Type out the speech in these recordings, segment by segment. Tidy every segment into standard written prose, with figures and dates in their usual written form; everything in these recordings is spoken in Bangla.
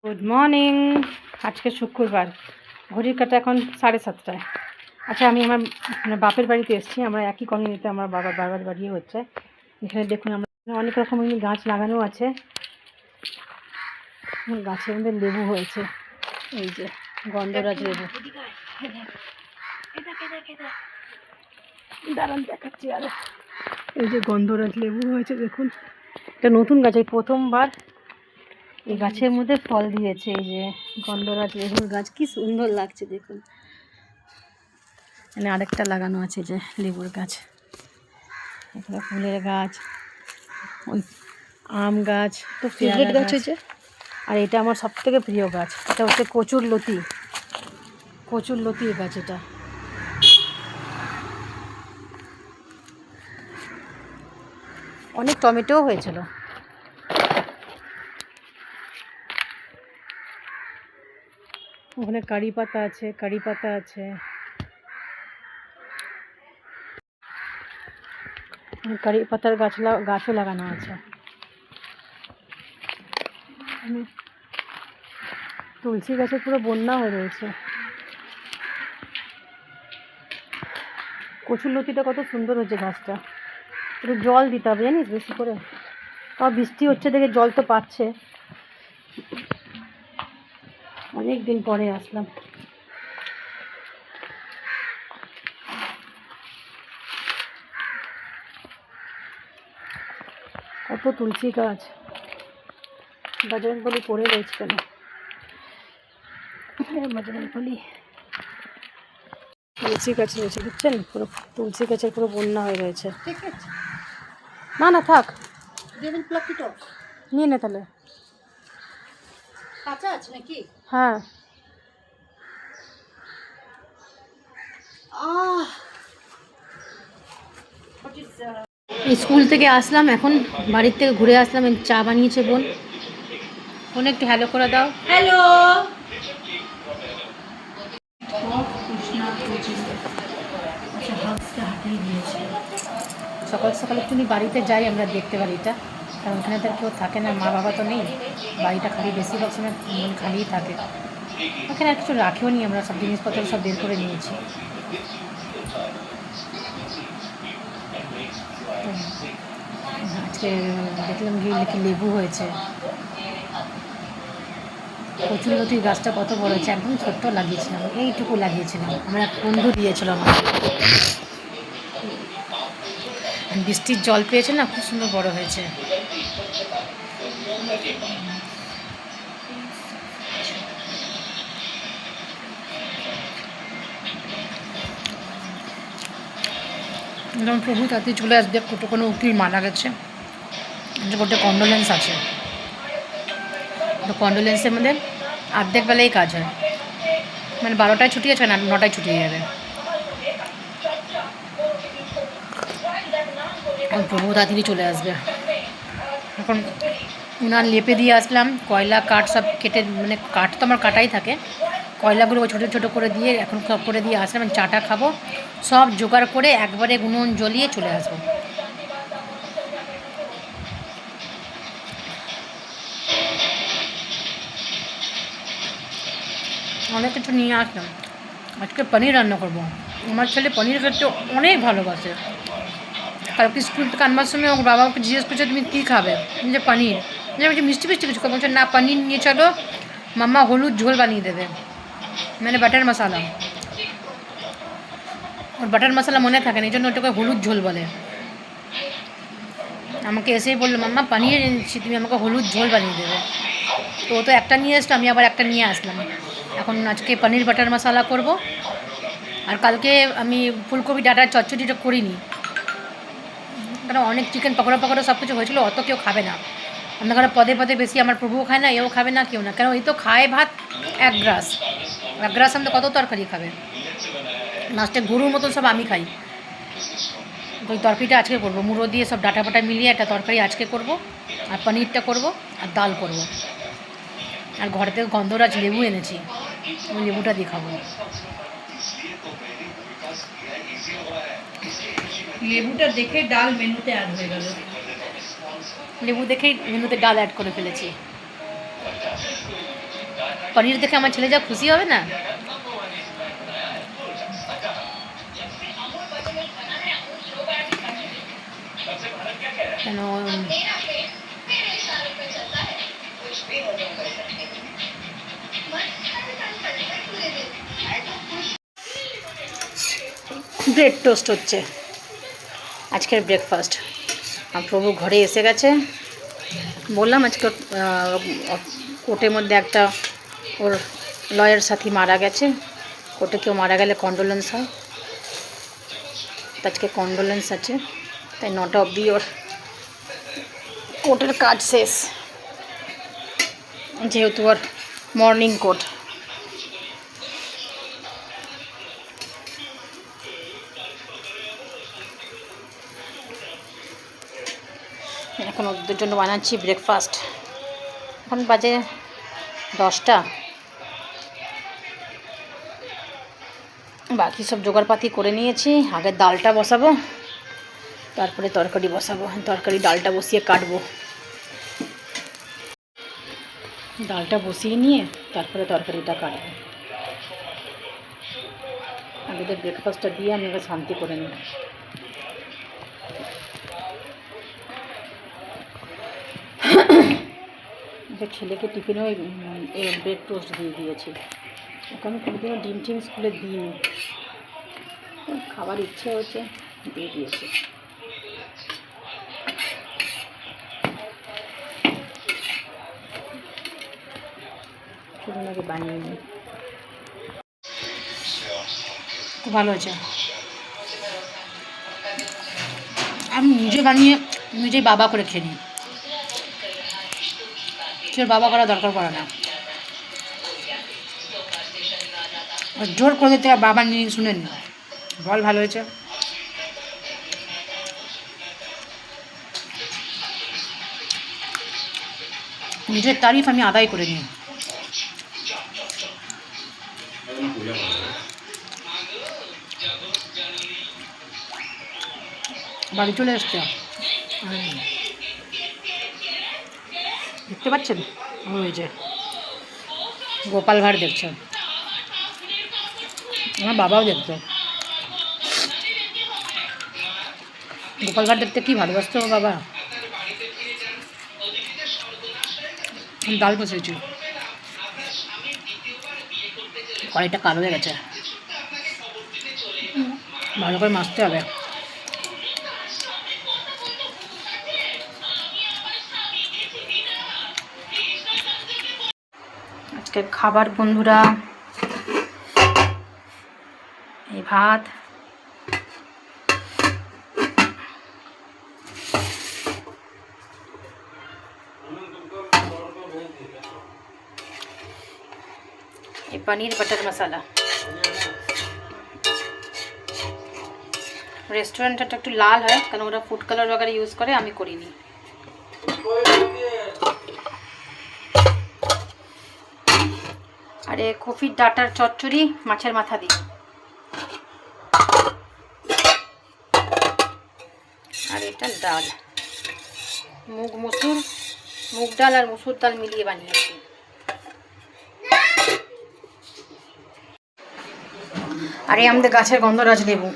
Good morning. আজকে শুক্রবার, ঘড়ির কাটা এখন 7:30। আচ্ছা, আমি আমার বাপের বাড়িতে এসেছি। আমরা একই কলোনিতে, আমার বাবার বাড়ি হচ্ছে। এখানে দেখুন, আমরা অনেক রকমের গাছ লাগানো আছে। গাছের মধ্যে লেবু হয়েছে, এই যে গন্ধরাজ লেবু। দাঁড়ান দেখাচ্ছি আরো। এই যে গন্ধরাজ লেবু হয়েছে, দেখুন। এটা নতুন গাছ, এই প্রথমবার এই গাছের মধ্যে ফল দিয়েছে। এই যে গন্ধরাজ লেবুর গাছ, কি সুন্দর লাগছে দেখুন। এখানে আরেকটা লাগানো আছে, যে লেবুর গাছ। এখানে ফুলের গাছ, ওই আম গাছ, তো ফেভারিট গাছ হয়েছে। আর এটা আমার সব থেকে প্রিয় গাছ, এটা হচ্ছে কচুরলতি গাছ। এটা অনেক টমেটোও হয়েছিল। ওখানে কারি পাতা আছে, কারি পাতার গাছও লাগানো আছে। তুলসী গাছের পুরো বন্যা হয়ে রয়েছে। কচুরলতিটা কত সুন্দর হয়েছে গাছটা। একটু জল দিতে হবে জানিস, বেশি করে। তাও বৃষ্টি হচ্ছে দেখে জল তো পাচ্ছে। অনেক দিন পরে আসলাম। কত তুলসী গাছ, বজরংবলী পড়ে রয়েছে কেন? বজরংবলী তুলসী গাছ রয়েছে, বুঝছেন? পুরো তুলসী গাছের পুরো বন্যা হয়ে রয়েছে। না না, থাক, নিয়ে নে তাহলে। কাঁচা আছে নাকি? হ্যাঁ। স্কুল থেকে আসলাম, এখন বাড়ির থেকে ঘুরে আসলাম। চা বানিয়েছে বোন। বোন একটু হ্যালো করে দাও। হ্যালো। সকাল সকাল একটুখানি বাড়িতে যাই আমরা দেখতে, বাড়িটা, কারণ ওখানে তো কেউ থাকে না, মা বাবা তো নেই। বাড়িটা খালি, বেশিরভাগ সময় খালিই থাকে। ওখানে আর কিছু রাখেও নি, আমরা সব জিনিসপত্র সব বের করে নিয়েছি। আজকে দেখলাম কি লেবু হয়েছে। কচুরলতির গাছটা কত বড় হয়েছে, একদম ছোট্ট লাগিয়েছিলাম, এইটুকু লাগিয়েছিলাম, আমার এক বন্ধু দিয়েছিল আমাকে। বৃষ্টির জল পেয়েছে না, খুব সুন্দর বড় হয়েছে। যেমন প্রভু তাড়াতাড়ি চলে আসবে, কোনো উকিল মারা গেছে, গোটে কন্ডোলেন্স আছে। তো কন্ডোলেন্সের মধ্যে অর্ধেক বেলায় কাজ হয়, মানে 12টায় ছুটি আছে না, 9টায় ছুটি হয়ে যাবে। প্রভু তাড়াতাড়ি চলে আসবে। এখন উনার লেপে দিয়ে আসলাম, কয়লা কাঠ সব কেটে, মানে কাঠ তো আমার কাটাই থাকে, কয়লাগুলো ছোটো ছোটো করে দিয়ে এখন সব করে দিয়ে আসলাম। চাটা খাবো, সব জোগাড় করে একবারে উনুন জ্বলিয়ে চলে আসবো। অনেক কিছু নিয়ে আসলাম। আজকে পনির রান্না করবো। আমার ছেলে পনির খেতে অনেক ভালোবাসে। কালকে স্কুল থেকে আনবার সময় ওর বাবা ওকে জিজ্ঞেস করছে, তুমি কী খাবে? যে পনির। যে বলছে মিষ্টি মিষ্টি কিছু খাবো। বলছে না, পনির নিয়ে চলো, মাম্মা হলুদ ঝোল বানিয়ে দেবে, মানে বাটার মশলা। ওর বাটার মশলা মনে থাকে না, এই জন্য ওটাকে হলুদ ঝোল বলে। আমাকে এসেই বললো, মাম্মা পনির এনেছি, তুমি আমাকে হলুদ ঝোল বানিয়ে দেবে। তো ও তো একটা নিয়ে আসলো, আমি আবার একটা নিয়ে আসলাম। এখন আজকে পনির বাটার মশলা করব। আর কালকে আমি ফুলকপি ডাঁটার চচ্চড়িটা করিনি, কারণ অনেক চিকেন পকোড়া সব কিছু হয়েছিলো, অত কেউ খাবে না। আমরা ঘরে পদে পদে বেশি, আমার প্রভুও খায় না, এও খাবে না, কেউ না। কেন, এই তো খায় ভাত এক গ্রাস আমাদের কত তরকারি খাবে, লাস্টে গরুর মতো সব আমি খাই। ওই তরকারিটা আজকে করবো, মুড়ো দিয়ে সব ডাটা ফাটা মিলিয়ে একটা তরকারি আজকে করব। আর পনিরটা করব, আর ডাল করব। আর ঘরে থেকে গন্ধরাজ লেবু এনেছি, ওই লেবুটা দিয়ে খাবো। লেবুটা দেখে ডাল মেনুতে অ্যাড হয়ে গেল। লেবু দেখেই মেনুতে ডাল অ্যাড করে ফেলেছি। পনির দেখে আমার ছেলে যা খুশি হবে না। কেন ব্রেড টোস্ট হচ্ছে আজকের ব্রেকফাস্ট। আর প্রভু ঘরে এসে গেছে। বললাম আজকে কোর্টের মধ্যে একটা ওর লয়ার সাথী মারা গেছে। কোর্টে কেউ মারা গেলে কন্ডোলেন্স হয়, তো আজকে কন্ডোলেন্স আছে, তাই 9টা অবধি ওর কোর্টের কাজ শেষ, যেহেতু ওর মর্নিং কোর্ট। এখন ওদের জন্য বানাচ্ছি ব্রেকফাস্ট। এখন বাজে 10টা। বাকি সব জোগাড়পাতি করে নিয়েছি। আগে ডালটা বসাবো, তারপরে তরকারি বসাবো। তরকারি ডালটা বসিয়ে কাটবো, ডালটা বসিয়ে নিয়ে তারপরে তরকারিটা কাটবো। আগে ব্রেকফাস্টটা দিয়ে আমি আবার শান্তি করে নিই। ছেলেকে টিফিনে ওই ব্রেড টোস্ট দিয়ে দিয়েছি। ওকে আমি কোনোদিনও ডিম টিম স্কুলে দিইনি, খাবার ইচ্ছে হচ্ছে দিয়ে দিয়েছি। শুধু নাকি বানিয়ে নিই, খুব ভালো হয়েছে। আমি নিজে বানিয়ে নিজেই বাবা করে খেয়ে নিই, কেউ বাবা করা দরকার পড়ে না। জোর করে দিতে বাবা নিয়ে শুনেন না, বল ভালো হয়েছে। নিজের তারিফ আমি আদায় করে নিই। বাড়ি চলে এসছে, দেখতে পাচ্ছেন ওই যে গোপাল ভাঁড় দেখছেন, আমার বাবাও দেখতো। গোপাল ভাঁড় দেখতে কি ভালোবাসতো বাবা। ডাল বসেছি, কড়াইটা কালো হয়ে গেছে, ভালো করে মাছতে হবে। আজকের খাবার বন্ধুরা এই ভাত, ये पनीर बटर मसाला। রেস্টুরেন্টটা একটু লাল হয় কারণ ওরা ফুড কালার वगैरह ইউজ করে, আমি করিনি। আরে কফির ডাটার চচ্চড়ি মাছের মাথা দিয়ে, আর এটা ডাল মুগ ডাল আর মসুর ডাল মিলিয়ে বানিয়েছি। আর এই আমাদের গাছের গন্ধরাজ লেবু।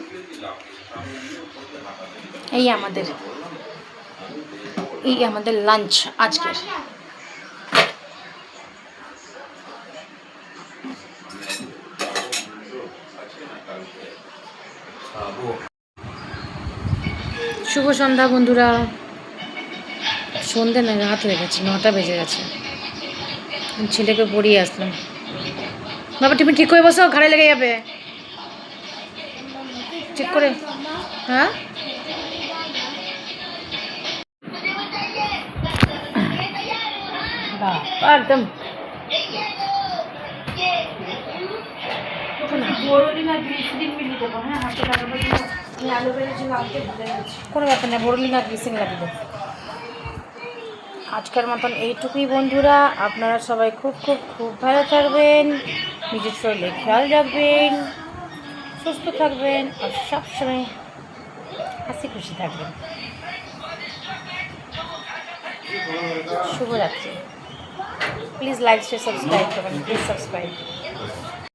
এই আমাদের লাঞ্চ আজকের। শুভ সন্ধ্যা বন্ধুরা। সন্ধ্যে না, রাত হয়ে গেছে, 9টা বেজে গেছে। ছেলেকে পড়িয়ে আসলাম। বাবা টিফিন ঠিক করে বসো, ঘাড়ে লেগে যাবে। ঠিক করে, হ্যাঁ একদম কোনো ব্যাপার না, বোরলিং আর গ্লিসিং লাগিয়ে। আজকের মতন এইটুকুই বন্ধুরা। আপনারা সবাই খুব খুব খুব ভালো থাকবেন, নিজের শরীরে খেয়াল রাখবেন, সুস্থ থাকবেন আর সবসময় হাসি খুশি থাকবেন। শুভরাত্রি। প্লিজ লাইক শেয়ার সাবস্ক্রাইব করবেন, প্লিজ সাবস্ক্রাইব।